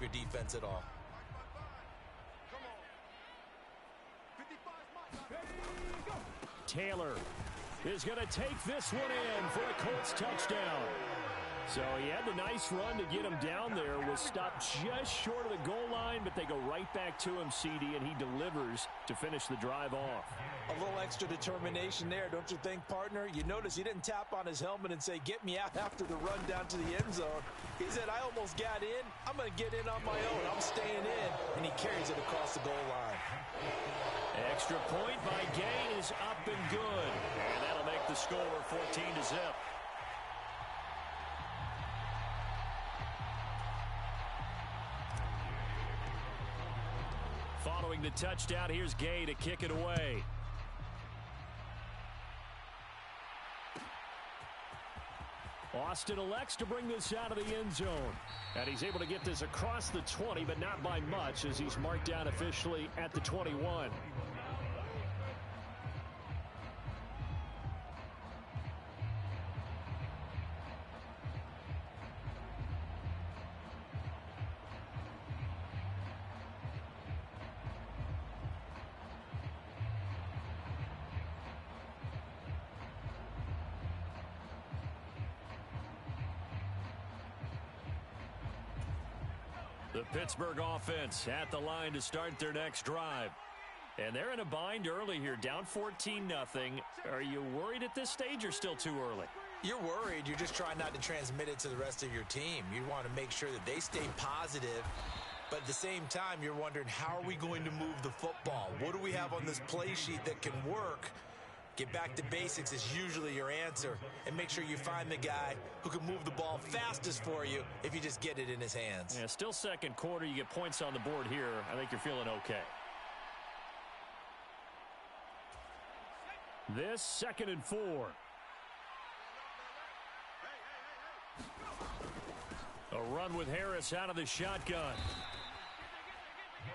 your defense at all. Taylor is going to take this one in for a Colts touchdown. So he had the nice run to get him down there, was stopped just short of the goal line, but they go right back to him, CD, and he delivers to finish the drive off. A little extra determination there, don't you think, partner? You notice he didn't tap on his helmet and say, get me out after the run down to the end zone. He said, I almost got in. I'm going to get in on my own. I'm staying in. And he carries it across the goal line. Extra point by Gay is up and good. And that'll make the score 14-0. Following the touchdown, here's Gay to kick it away. Austin elects to bring this out of the end zone. And he's able to get this across the 20, but not by much, as he's marked down officially at the 21. The Pittsburgh offense at the line to start their next drive. And they're in a bind early here, down 14-0. Are you worried at this stage or still too early? You're worried. You're just trying not to transmit it to the rest of your team. You want to make sure that they stay positive. But at the same time, you're wondering, how are we going to move the football? What do we have on this play sheet that can work? Get back to basics is usually your answer. And make sure you find the guy who can move the ball fastest for you if you just get it in his hands. Yeah, still second quarter. You get points on the board here. I think you're feeling okay. This 2nd and 4. A run with Harris out of the shotgun.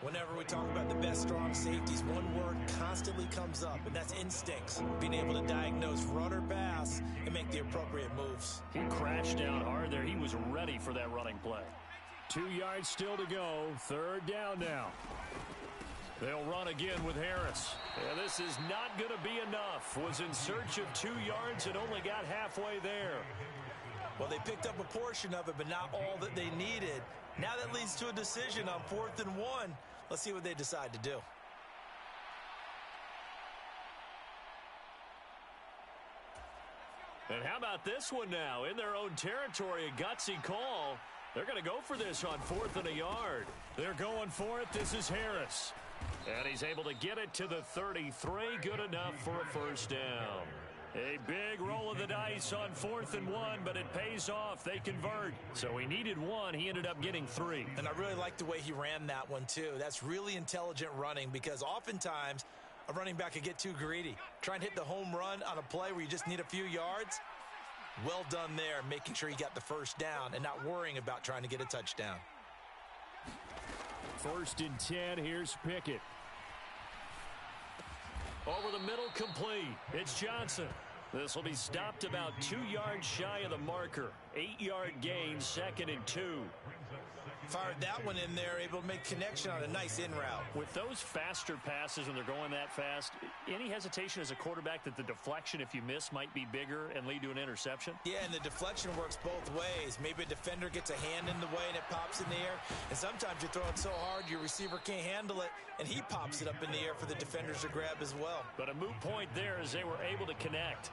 Whenever we talk about the best strong safeties, one word constantly comes up, and that's instincts. Being able to diagnose run or pass and make the appropriate moves. He crashed down hard there. He was ready for that running play. 2 yards still to go. 3rd down now. They'll run again with Harris. Yeah, this is not going to be enough. Was in search of 2 yards and only got halfway there. Well, they picked up a portion of it, but not all that they needed. Now that leads to a decision on 4th and 1. Let's see what they decide to do. And how about this one now? In their own territory, a gutsy call. They're going to go for this on 4th and a yard. They're going for it. This is Harris. And he's able to get it to the 33. Good enough for a 1st down. A big roll of the dice on 4th and 1, but it pays off. They convert. So he needed 1. He ended up getting 3. And I really like the way he ran that one, too. That's really intelligent running, because oftentimes a running back could get too greedy. Try and hit the home run on a play where you just need a few yards. Well done there, making sure he got the 1st down and not worrying about trying to get a touchdown. 1st and 10. Here's Pickett. Over the middle, complete. It's Johnson. This will be stopped about 2 yards shy of the marker. 8-yard gain, 2nd and 2. Fired that one in there, able to make connection on a nice in route. With those faster passes when they're going that fast, any hesitation as a quarterback that the deflection, if you miss, might be bigger and lead to an interception? Yeah, and the deflection works both ways. Maybe a defender gets a hand in the way and it pops in the air. And sometimes you throw it so hard your receiver can't handle it, and he pops it up in the air for the defenders to grab as well. But a moot point there as they were able to connect.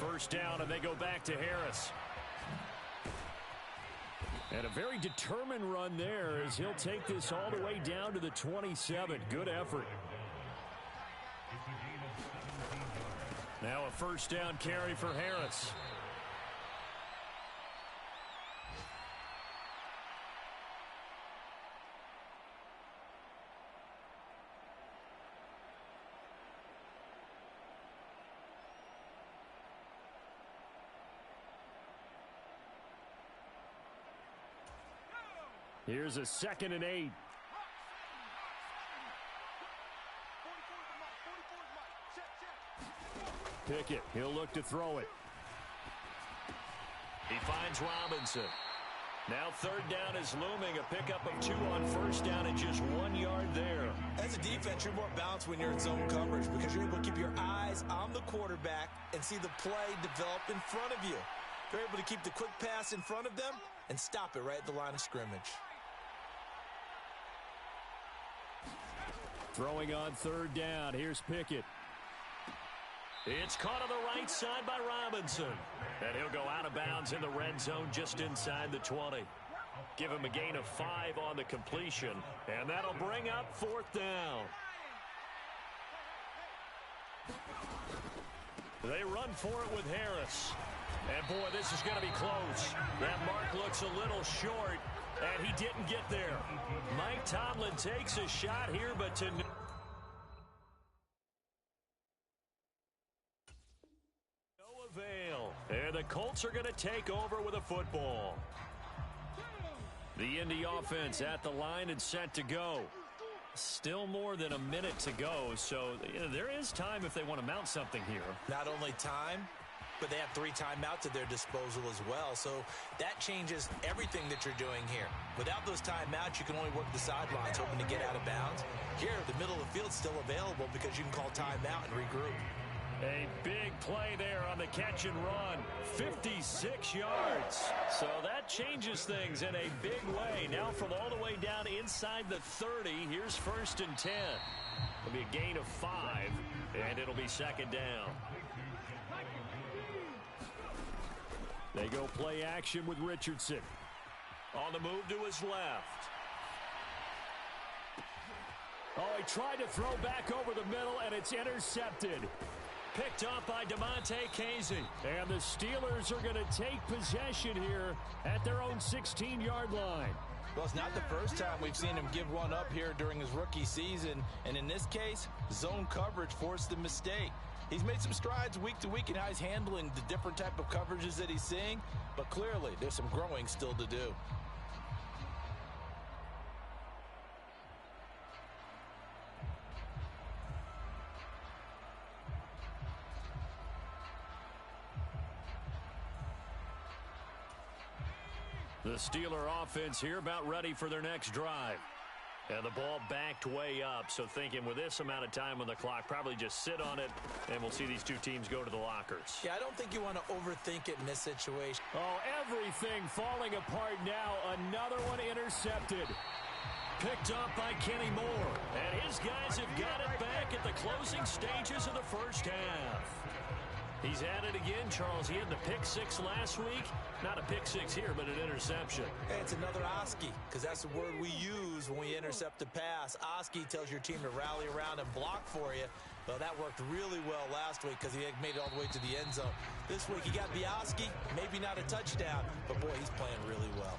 1st down, and they go back to Harris. And a very determined run there as he'll take this all the way down to the 27. Good effort. Now a 1st down carry for Harris. Here's a 2nd and 8. Pickett, he'll look to throw it. He finds Robinson. Now third down is looming. A pickup of 2 on first down and just 1 yard there. As a defense, you're more balanced when you're in zone coverage because you're able to keep your eyes on the quarterback and see the play develop in front of you. You're able to keep the quick pass in front of them and stop it right at the line of scrimmage. Throwing on third down. Here's Pickett. It's caught on the right side by Robinson. And he'll go out of bounds in the red zone just inside the 20. Give him a gain of 5 on the completion. And that'll bring up fourth down. They run for it with Harris. And, boy, this is going to be close. That mark looks a little short, and he didn't get there. Mike Tomlin takes a shot here, but to no avail. And the Colts are going to take over with a football. The Indy offense at the line and set to go. Still more than a minute to go, so there is time if they want to mount something here. Not only time, but they have 3 timeouts at their disposal as well. So that changes everything that you're doing here. Without those timeouts, you can only work the sidelines, hoping to get out of bounds. Here, the middle of the field is still available because you can call timeout and regroup. A big play there on the catch and run. 56 yards. So that changes things in a big way. Now from all the way down inside the 30, here's first and 10. It'll be a gain of 5, and it'll be second down. They go play action with Richardson. On the move to his left. Oh, he tried to throw back over the middle, and it's intercepted. Picked up by DeMonte Casey. And the Steelers are going to take possession here at their own 16-yard line. Well, it's not the first time we've seen him give one up here during his rookie season. And in this case, zone coverage forced the mistake. He's made some strides week to week in how he's handling the different type of coverages that he's seeing. But clearly, there's some growing still to do. The Steeler offense here about ready for their next drive. And the ball backed way up, so thinking with this amount of time on the clock, probably just sit on it, and we'll see these two teams go to the lockers. Yeah, I don't think you want to overthink it in this situation. Oh, everything falling apart now. Another one intercepted. Picked up by Kenny Moore. And his guys have got it back at the closing stages of the first half. He's at it again, Charles. He had the pick 6 last week. Not a pick 6 here, but an interception. Hey, it's another Oski, because that's the word we use when we intercept a pass. Oski tells your team to rally around and block for you. Well, that worked really well last week because he made it all the way to the end zone. This week, he got the Oski, maybe not a touchdown, but boy, he's playing really well.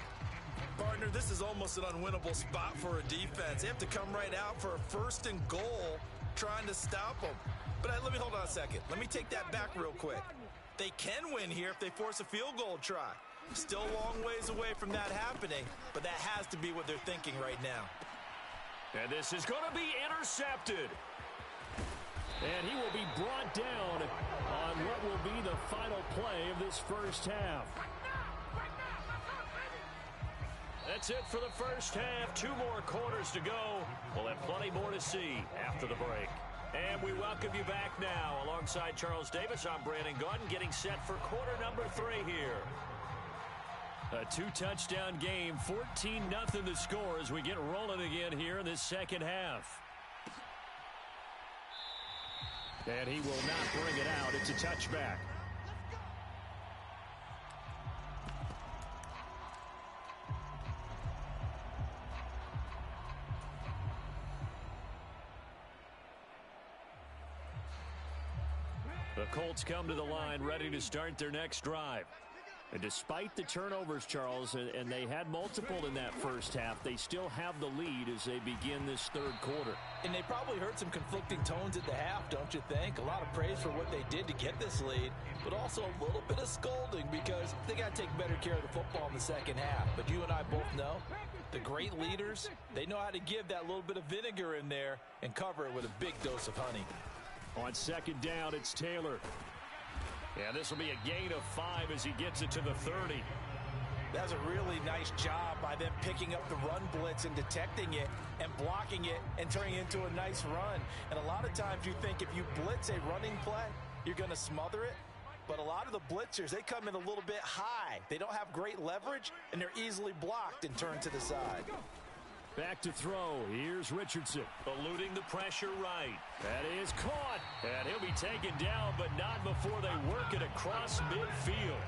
Partner, this is almost an unwinnable spot for a defense. They have to come right out for a first and goal trying to stop them. But let me hold on a second. Let me take that back real quick. They can win here if they force a field goal try. Still a long ways away from that happening, but that has to be what they're thinking right now. And this is going to be intercepted. And he will be brought down on what will be the final play of this first half. That's it for the first half. 2 more quarters to go. We'll have plenty more to see after the break. And we welcome you back now. Alongside Charles Davis, I'm Brandon Gaudin, getting set for quarter number 3 here. A 2-touchdown game, 14-0 the score as we get rolling again here in this second half. And he will not bring it out. It's a touchback. The Colts come to the line ready to start their next drive. And despite the turnovers, Charles, and they had multiple in that first half, they still have the lead as they begin this third quarter. And they probably heard some conflicting tones at the half, don't you think? A lot of praise for what they did to get this lead, but also a little bit of scolding because they got to take better care of the football in the second half. But you and I both know the great leaders, they know how to give that little bit of vinegar in there and cover it with a big dose of honey. On second down, it's Taylor. Yeah, this will be a gain of 5 as he gets it to the 30. That was a really nice job by them picking up the run blitz and detecting it and blocking it and turning it into a nice run. And a lot of times you think if you blitz a running play, you're going to smother it. But a lot of the blitzers, they come in a little bit high. They don't have great leverage, and they're easily blocked and turned to the side. Back to throw. Here's Richardson. Eluding the pressure right. That is caught. And he'll be taken down, but not before they work it across midfield.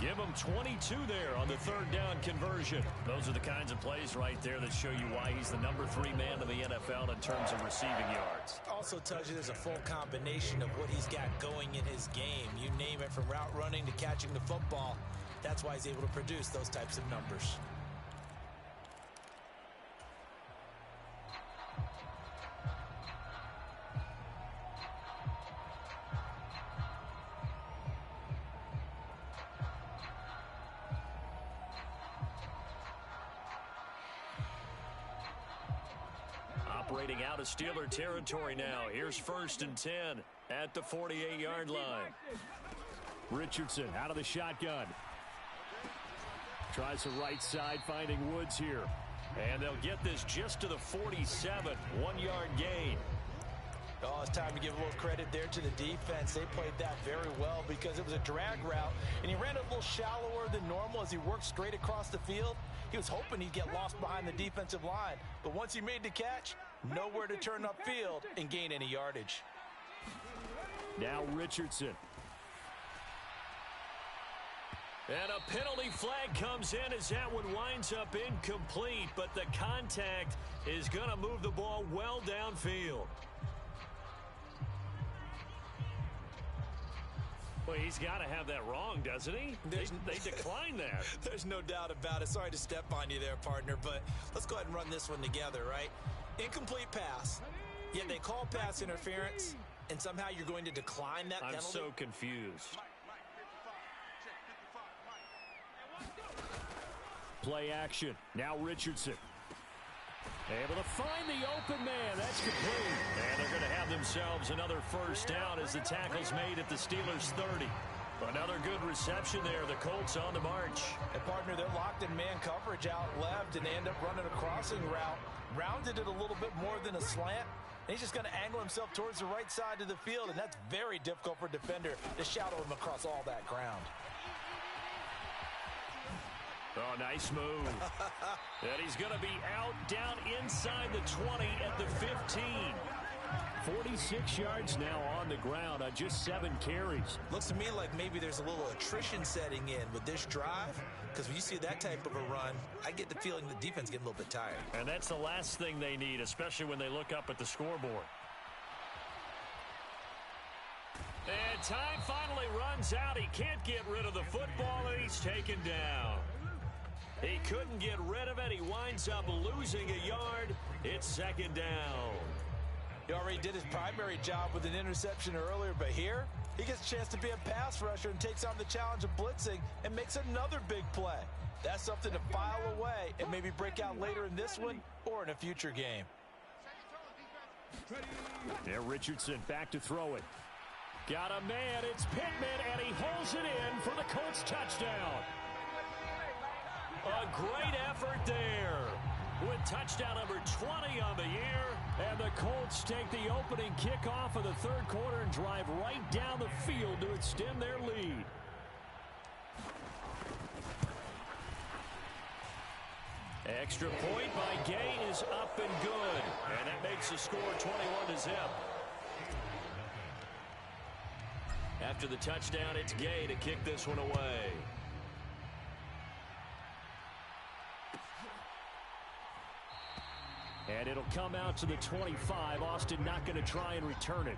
Give him 22 there on the third down conversion. Those are the kinds of plays right there that show you why he's the number 3 man in the NFL in terms of receiving yards. Also tells you there's a full combination of what he's got going in his game. You name it, from route running to catching the football. That's why he's able to produce those types of numbers. Operating out of Steeler territory now. Here's 1st and 10 at the 48-yard line. Richardson out of the shotgun. Tries the right side, finding Woods here. And they'll get this just to the 47. 1-yard gain. Oh, it's time to give a little credit there to the defense. They played that very well because it was a drag route, and he ran a little shallower than normal as he worked straight across the field. He was hoping he'd get lost behind the defensive line, but once he made the catch, nowhere to turn upfield and gain any yardage. Now Richardson. And a penalty flag comes in as that one winds up incomplete, but the contact is going to move the ball well downfield. Well, he's got to have that wrong, doesn't he? They declined that. There's no doubt about it. Sorry to step on you there, partner, but let's go ahead and run this one together, right? Incomplete pass, yet they call pass interference, and somehow you're going to decline that penalty? I'm so confused. Play action. Now Richardson. Able to find the open man. That's complete. And they're going to have themselves another first down as the tackle's made at the Steelers' 30. Another good reception there. The Colts on the march. And, partner, they're locked in man coverage out left, and they end up running a crossing route. Rounded it a little bit more than a slant. And he's just going to angle himself towards the right side of the field, and that's very difficult for a defender to shadow him across all that ground. Oh, nice move. And he's going to be out down inside the 20 at the 15. 46 yards now on the ground on just 7 carries. Looks to me like maybe there's a little attrition setting in with this drive, because when you see that type of a run, I get the feeling the defense getting a little bit tired. And that's the last thing they need, especially when they look up at the scoreboard. And time finally runs out. He can't get rid of the football, and he's taken down. He couldn't get rid of it. He winds up losing a yard. It's 2nd down. He already did his primary job with an interception earlier, but here he gets a chance to be a pass rusher and takes on the challenge of blitzing and makes another big play. That's something to file away and maybe break out later in this one or in a future game. There, Richardson back to throw it. Got a man. It's Pittman, and he holds it in for the Colts touchdown. A great effort there with touchdown number 20 on the year. And the Colts take the opening kickoff of the 3rd quarter and drive right down the field to extend their lead. Extra point by Gay is up and good. And that makes the score 21-0. After the touchdown, it's Gay to kick this one away. And it'll come out to the 25. Austin not going to try and return it.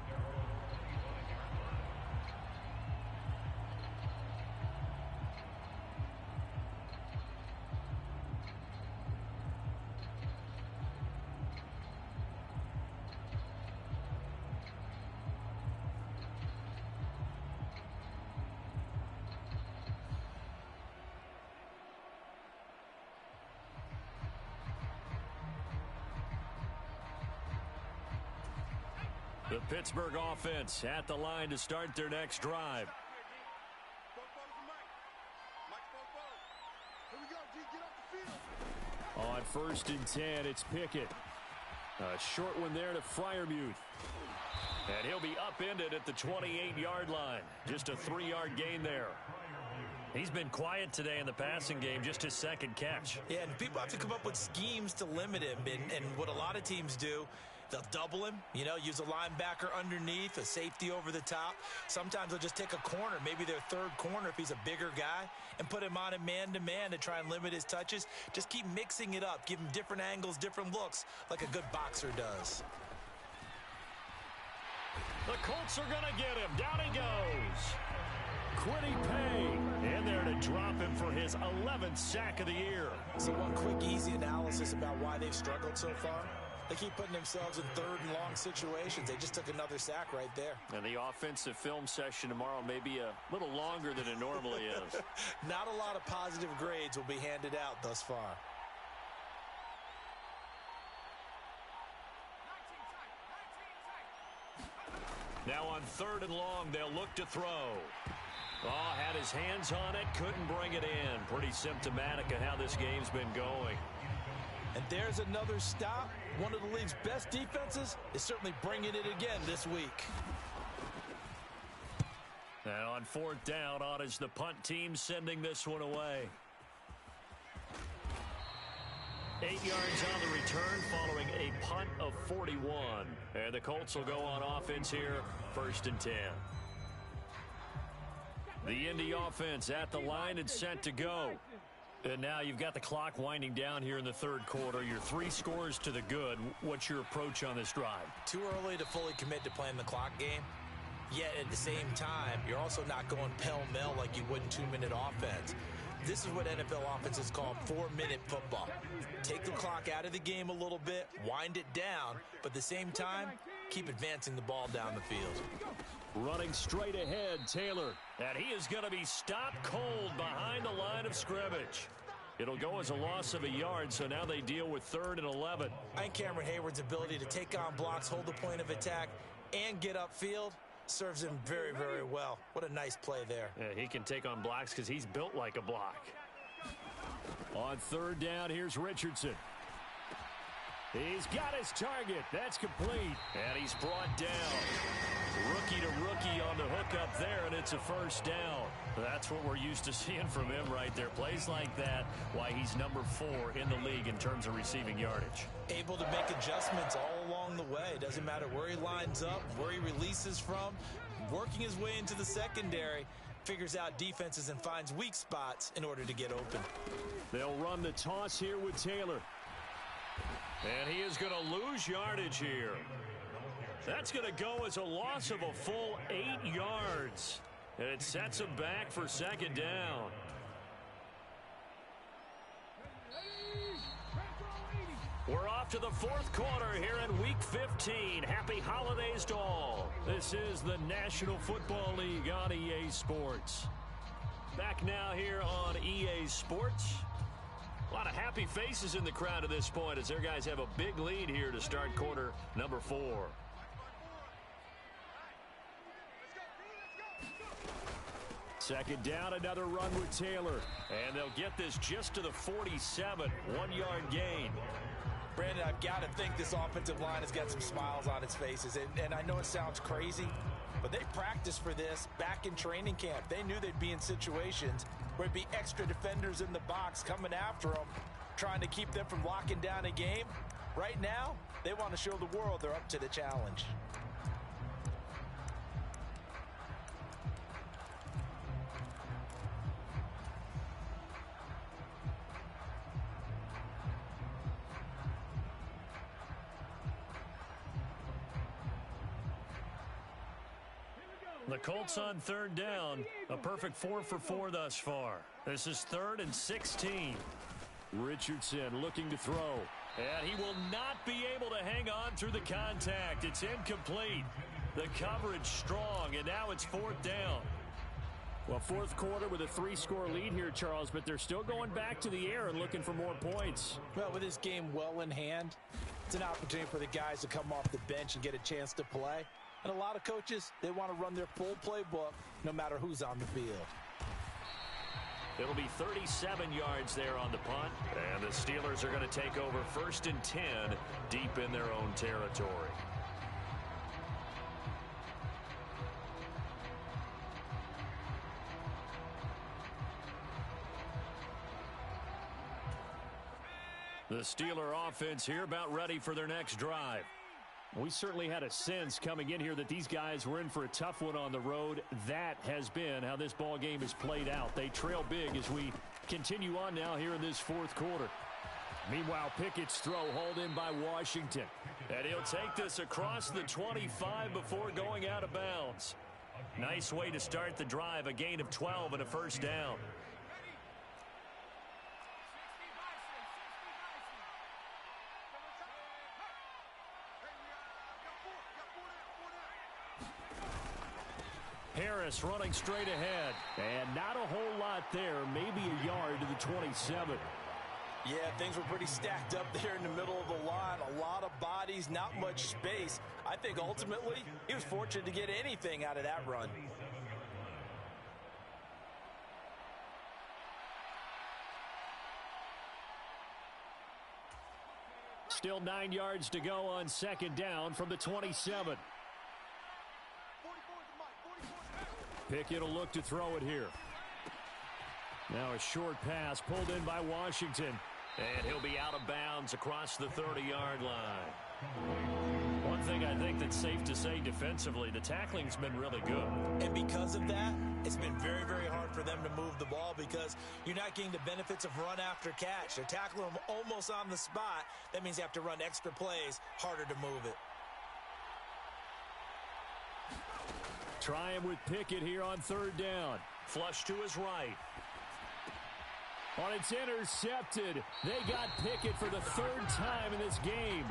The Pittsburgh offense at the line to start their next drive. Here we go. On 1st and 10, it's Pickett. A short one there to Freiermuth. And he'll be upended at the 28-yard line. Just a 3-yard gain there. He's been quiet today in the passing game, just his second catch. Yeah, and people have to come up with schemes to limit him. And what a lot of teams do, they'll double him, use a linebacker underneath, a safety over the top. Sometimes they'll just take a corner, maybe their third corner if he's a bigger guy, and put him on a man-to-man to try and limit his touches. Just keep mixing it up. Give him different angles, different looks, like a good boxer does. The Colts are going to get him. Down he goes. Quiddy Pay in there to drop him for his 11th sack of the year. See, one quick, easy analysis about why they've struggled so far. They keep putting themselves in third and long situations. They just took another sack right there. And the offensive film session tomorrow may be a little longer than it normally is. Not a lot of positive grades will be handed out thus far. Now on 3rd and long, they'll look to throw. Oh, had his hands on it, couldn't bring it in. Pretty symptomatic of how this game's been going. And there's another stop. One of the league's best defenses is certainly bringing it again this week. And on 4th down, on is the punt team sending this one away. 8 yards on the return following a punt of 41. And the Colts will go on offense here, 1st and 10. The Indy offense at the line and set to go. And now you've got the clock winding down here in the 3rd quarter. You're 3 scores to the good. What's your approach on this drive? Too early to fully commit to playing the clock game. Yet at the same time, you're also not going pell-mell like you would in 2-minute offense. This is what NFL offenses call 4-minute football. Take the clock out of the game a little bit, wind it down, but at the same time, keep advancing the ball down the field. Running straight ahead, Taylor. And he is going to be stopped cold behind the line of scrimmage. It'll go as a loss of a yard, so now they deal with 3rd and 11. I think Cameron Hayward's ability to take on blocks, hold the point of attack, and get upfield serves him very, very well. What a nice play there. Yeah, he can take on blocks because he's built like a block. On 3rd down, here's Richardson. He's got his target. That's complete. And he's brought down. Rookie to rookie on the hook up there, and it's a 1st down. That's what we're used to seeing from him right there. Plays like that, why he's number 4 in the league in terms of receiving yardage. Able to make adjustments all along the way. Doesn't matter where he lines up, where he releases from. Working his way into the secondary, figures out defenses and finds weak spots in order to get open. They'll run the toss here with Taylor. And he is going to lose yardage here. That's going to go as a loss of a full 8 yards. And it sets him back for 2nd down. We're off to the 4th quarter here in Week 15. Happy holidays to all. This is the National Football League on EA Sports. Back now here on EA Sports. A lot of happy faces in the crowd at this point as their guys have a big lead here to start quarter number 4. Second down, another run with Taylor. And they'll get this just to the 47, 1-yard gain. Brandon, I've got to think this offensive line has got some smiles on its faces. And I know it sounds crazy, but they practiced for this back in training camp. They knew they'd be in situations where it'd be extra defenders in the box coming after them, trying to keep them from locking down a game. Right now, they want to show the world they're up to the challenge. The Colts on 3rd down. A perfect 4 for 4 thus far. This is 3rd and 16. Richardson looking to throw. And he will not be able to hang on through the contact. It's incomplete. The coverage strong, and now it's 4th down. Well, 4th quarter with a 3-score lead here, Charles, but they're still going back to the air and looking for more points. Well, with this game well in hand, it's an opportunity for the guys to come off the bench and get a chance to play. And a lot of coaches, they want to run their full playbook no matter who's on the field. It'll be 37 yards there on the punt. And the Steelers are going to take over 1st and 10 deep in their own territory. The Steeler offense here about ready for their next drive. We certainly had a sense coming in here that these guys were in for a tough one on the road. That has been how this ball game is played out. They trail big as we continue on now here in this 4th quarter. Meanwhile, Pickett's throw hauled in by Washington. And he'll take this across the 25 before going out of bounds. Nice way to start the drive, a gain of 12 and a 1st down. Harris running straight ahead. And not a whole lot there. Maybe a yard to the 27. Yeah, things were pretty stacked up there in the middle of the line. A lot of bodies, not much space. I think ultimately he was fortunate to get anything out of that run. Still 9 yards to go on 2nd down from the 27. Pickett will look to throw it here. Now a short pass pulled in by Washington. And he'll be out of bounds across the 30-yard line. One thing I think that's safe to say defensively, the tackling's been really good. And because of that, it's been very, very hard for them to move the ball because you're not getting the benefits of run after catch. They're tackling them almost on the spot. That means you have to run extra plays, harder to move it. Trying with Pickett here on 3rd down. Flush to his right. It's intercepted. They got Pickett for the 3rd time in this game.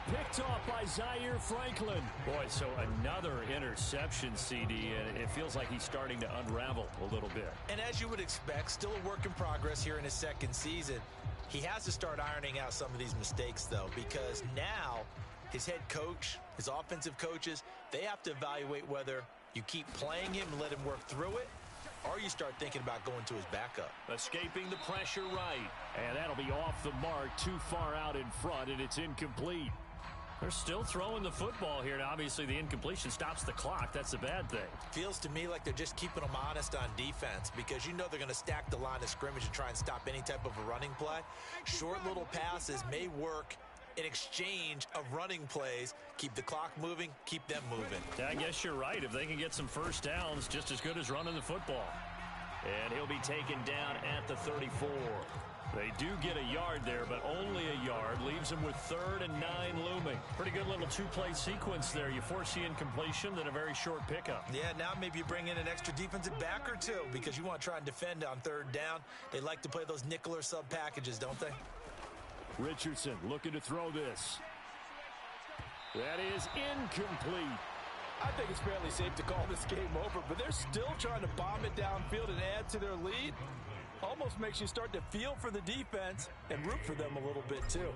Picked off by Zaire Franklin. Boy, so another interception, CD, and it feels like he's starting to unravel a little bit. And as you would expect, still a work in progress here in his 2nd season. He has to start ironing out some of these mistakes, though, because now his head coach, his offensive coaches, they have to evaluate whether you keep playing him and let him work through it, or you start thinking about going to his backup. Escaping the pressure right. And that'll be off the mark, too far out in front, and it's incomplete. They're still throwing the football here, and obviously the incompletion stops the clock. That's a bad thing. Feels to me like they're just keeping them honest on defense because you know they're going to stack the line of scrimmage and try and stop any type of a running play. Short little passes may work in exchange of running plays. Keep the clock moving, keep them moving. Yeah, I guess you're right. If they can get some 1st downs, just as good as running the football. And he'll be taken down at the 34. They do get a yard there, but only a yard. Leaves them with 3rd and 9 looming. Pretty good little 2-play sequence there. You force the incompletion, then a very short pickup. Yeah, now maybe you bring in an extra defensive back or two because you want to try and defend on 3rd down. They like to play those nickel or sub packages, don't they? Richardson looking to throw this. That is incomplete. I think it's fairly safe to call this game over, but they're still trying to bomb it downfield and add to their lead. Almost makes you start to feel for the defense and root for them a little bit too.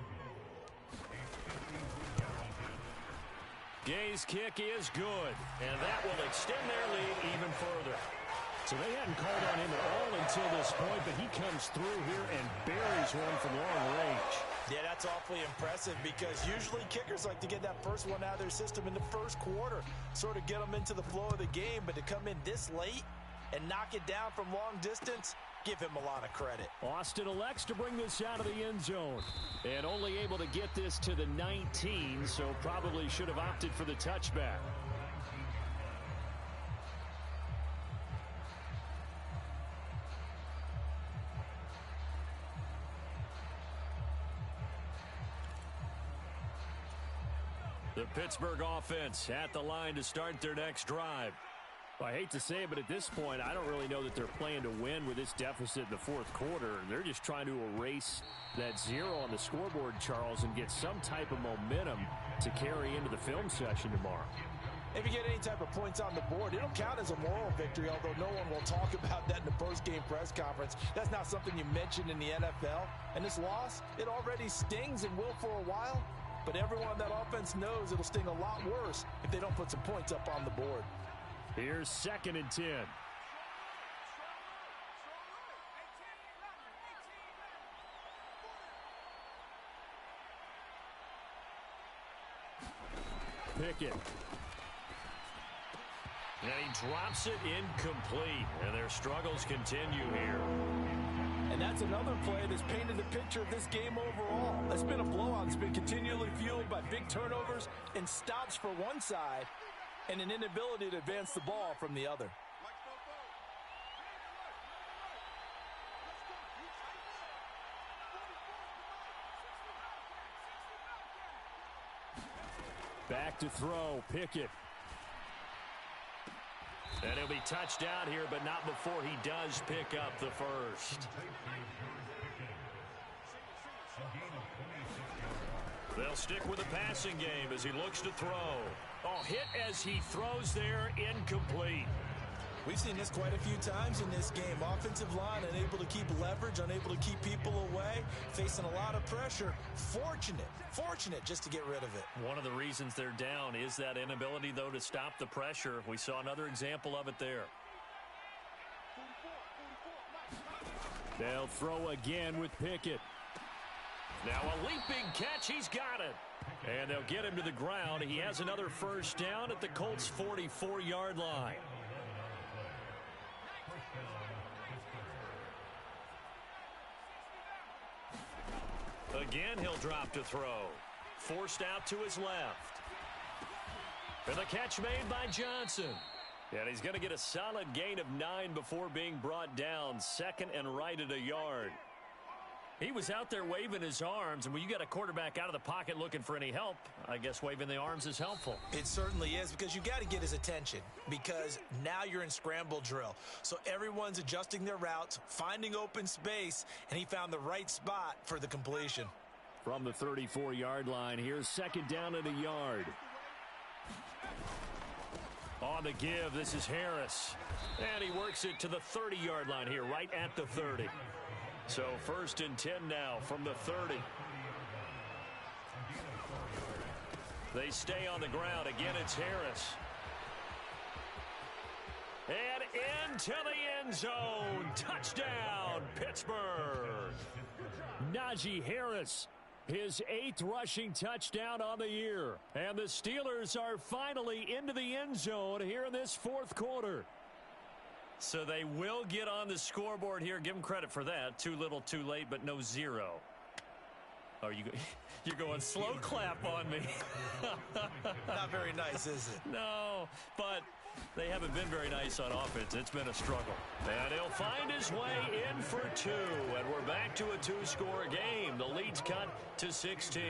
Gay's kick is good, and that will extend their lead even further. So they hadn't called on him at all until this point, but he comes through here and buries one from long range. Yeah, that's awfully impressive because usually kickers like to get that first one out of their system in the 1st quarter, sort of get them into the flow of the game, but to come in this late and knock it down from long distance, give him a lot of credit. Austin elects to bring this out of the end zone and only able to get this to the 19, so probably should have opted for the touchback. The Pittsburgh offense at the line to start their next drive. I hate to say it, but at this point, I don't really know that they're playing to win with this deficit in the 4th quarter. They're just trying to erase that 0 on the scoreboard, Charles, and get some type of momentum to carry into the film session tomorrow. If you get any type of points on the board, it'll count as a moral victory, although no one will talk about that in the post-game press conference. That's not something you mentioned in the NFL. And this loss, it already stings and will for a while. But everyone on that offense knows it'll sting a lot worse if they don't put some points up on the board. Here's 2nd and 10. Pickett. And he drops it incomplete. And their struggles continue here. And that's another play that's painted the picture of this game overall. It's been a blowout. It's been continually fueled by big turnovers and stops for one side and an inability to advance the ball from the other. Back to throw, Pickett. And he'll be touched out here, but not before he does pick up the first. They'll stick with the passing game as he looks to throw. Oh, hit as he throws there, incomplete. We've seen this quite a few times in this game. Offensive line unable to keep leverage, unable to keep people away, facing a lot of pressure. Fortunate just to get rid of it. One of the reasons they're down is that inability, though, to stop the pressure. We saw another example of it there. They'll throw again with Pickett. Now a leaping catch. He's got it. And they'll get him to the ground. He has another first down at the Colts' 44-yard line. Again, he'll drop to throw. Forced out to his left. And the catch made by Johnson. And he's going to get a solid gain of 9 before being brought down. Second and right at a yard. He was out there waving his arms, and when you got a quarterback out of the pocket looking for any help, I guess waving the arms is helpful. It certainly is, because you got to get his attention, because now you're in scramble drill. So everyone's adjusting their routes, finding open space, and he found the right spot for the completion. From the 34-yard line, here's second down at a yard. On the give, this is Harris. And he works it to the 30-yard line here, right at the 30. So first and 10 now from the 30. They stay on the ground. Again, it's Harris. And into the end zone. Touchdown, Pittsburgh. Najee Harris, his 8th rushing touchdown on the year. And the Steelers are finally into the end zone here in this fourth quarter. So they will get on the scoreboard here. Give them credit for that. Too little, too late, but no 0. Oh, you're going slow clap on me. Not very nice, is it? No, but they haven't been very nice on offense. It's been a struggle. And he'll find his way in for 2. And we're back to a 2-score game. The lead's cut to 16.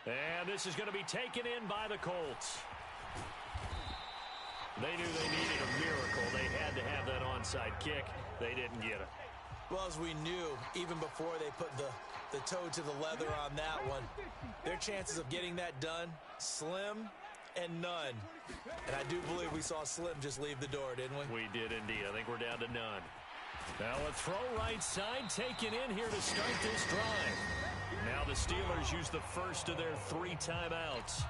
And this is going to be taken in by the Colts. They knew they needed a miracle. They had to have that onside kick. They didn't get it. Well, as we knew, even before they put the toe to the leather on that one, their chances of getting that done, slim and none. And I do believe we saw Slim just leave the door, didn't we? We did indeed. I think we're down to none. Now a throw right side taken in here to start this drive. Now the Steelers use the first of their 3 timeouts,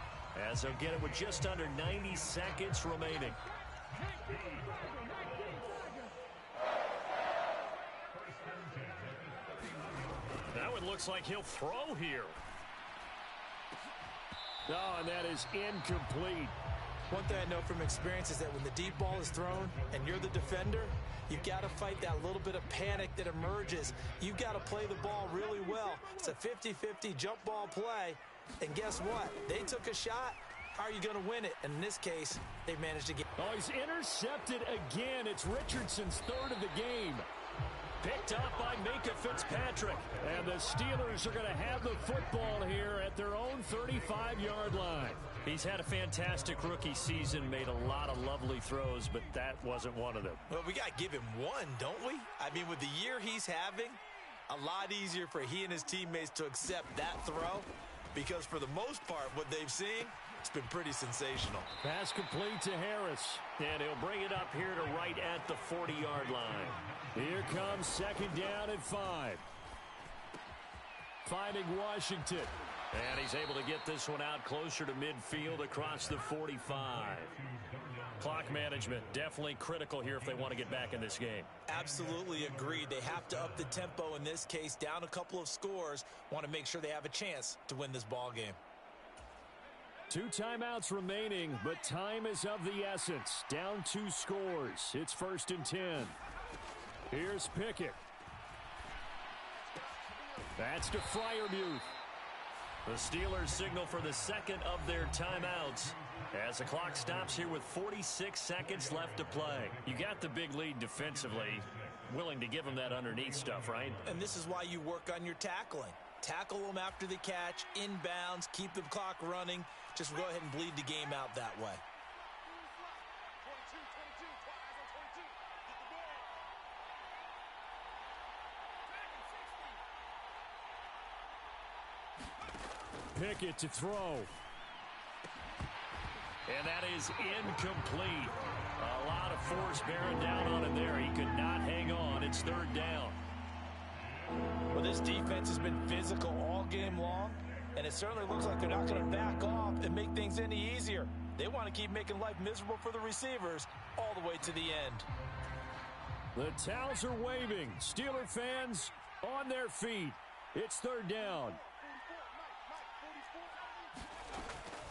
as they'll get it with just under 90 seconds remaining. Now it looks like he'll throw here. Oh, and that is incomplete. One thing I know from experience is that when the deep ball is thrown and you're the defender, you've got to fight that little bit of panic that emerges. You've got to play the ball really well. It's a 50-50 jump ball play. And guess what? They took a shot. How are you going to win it? And in this case, they managed to get... Oh, he's intercepted again. It's Richardson's 3rd of the game. Picked up by Minka Fitzpatrick. And the Steelers are going to have the football here at their own 35-yard line. He's had a fantastic rookie season, made a lot of lovely throws, but that wasn't one of them. Well, we got to give him one, don't we? I mean, with the year he's having, a lot easier for he and his teammates to accept that throw, because for the most part, what they've seen, it's been pretty sensational. Pass complete to Harris, and he'll bring it up here to right at the 40-yard line. Here comes second down at 5. Finding Washington. And he's able to get this one out closer to midfield across the 45. Clock management, definitely critical here if they want to get back in this game. Absolutely agreed. They have to up the tempo in this case, down a couple of scores. Want to make sure they have a chance to win this ball game. 2 timeouts remaining, but time is of the essence. Down 2 scores. It's 1st and 10. Here's Pickett. That's to Freiermuth. The Steelers signal for the second of their timeouts as the clock stops here with 46 seconds left to play. You got the big lead defensively. Willing to give them that underneath stuff, right? And this is why you work on your tackling. Tackle them after the catch, inbounds, keep the clock running. Just go ahead and bleed the game out that way. Pickett to throw. And that is incomplete. A lot of force bearing down on him there. He could not hang on. It's 3rd down. Well, this defense has been physical all game long, and it certainly looks like they're not going to back off and make things any easier. They want to keep making life miserable for the receivers all the way to the end. The towels are waving. Steeler fans on their feet. It's 3rd down.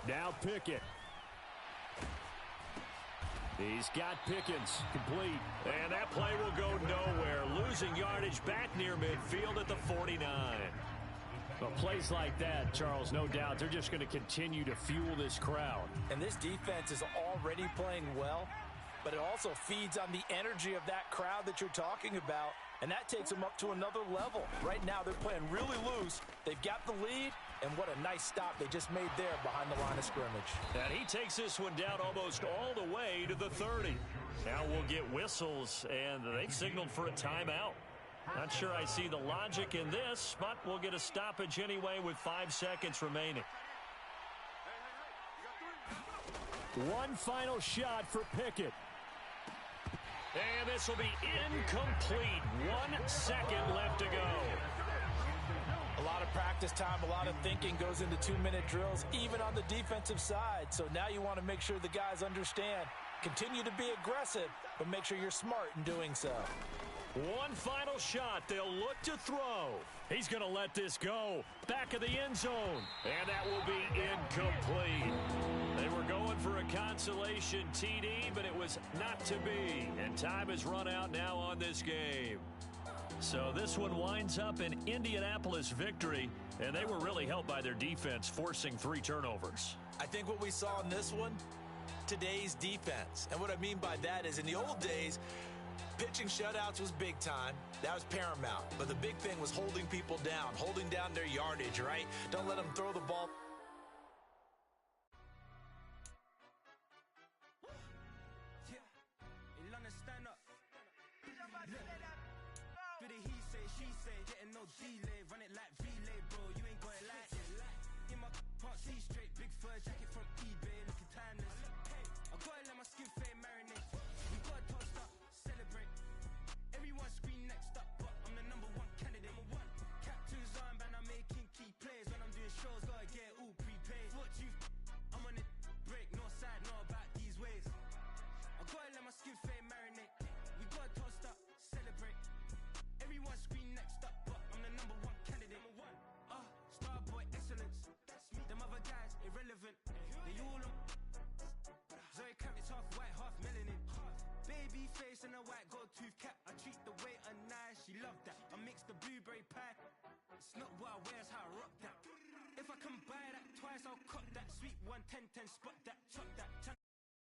Now Pickett. He's got Pickens complete. And that play will go nowhere. Losing yardage back near midfield at the 49. Well, plays like that, Charles, no doubt, they're just going to continue to fuel this crowd. And this defense is already playing well, but it also feeds on the energy of that crowd that you're talking about, and that takes them up to another level. Right now, they're playing really loose. They've got the lead, and what a nice stop they just made there behind the line of scrimmage. And he takes this one down almost all the way to the 30. Now we'll get whistles, and they've signaled for a timeout. Not sure I see the logic in this, but we'll get a stoppage anyway with 5 seconds remaining. One final shot for Pickett. And this will be incomplete. 1 second left to go. A lot of practice time, a lot of thinking goes into 2-minute drills, even on the defensive side. So now you want to make sure the guys understand. Continue to be aggressive, but make sure you're smart in doing so. One final shot. They'll look to throw. He's going to let this go. Back of the end zone. And that will be incomplete. They were going for a consolation TD, but it was not to be. And time has run out now on this game. So this one winds up an Indianapolis victory, and they were really helped by their defense, forcing 3 turnovers. I think what we saw in this one, today's defense. And what I mean by that is in the old days, pitching shutouts was big time. That was paramount. But the big thing was holding people down, holding down their yardage, right? Don't let them throw the ball. Delay, run it like relay, bro. You ain't got it like in my can't see straight. Big fur jacket from eBay, looking timeless. I gotta let my skin fade marinate. We gotta toast up, celebrate. Everyone scream next up, but I'm the #1 candidate. Captain's armband, I'm making key plays when I'm doing shows. Gotta get all prepaid. What you? I'm on it break, no side, no about these ways. I gotta let my skin fade marinate. We gotta toast up, celebrate. Everyone scream next up, but I'm the #1 candidate. Starboy excellence. Them other guys irrelevant. They all on. Zoe Kravitz half white, half melanin. Baby face and a white gold tooth cap. I treat the waiter nice, she loved that. I mix the blueberry pie. It's not what I wear, it's how I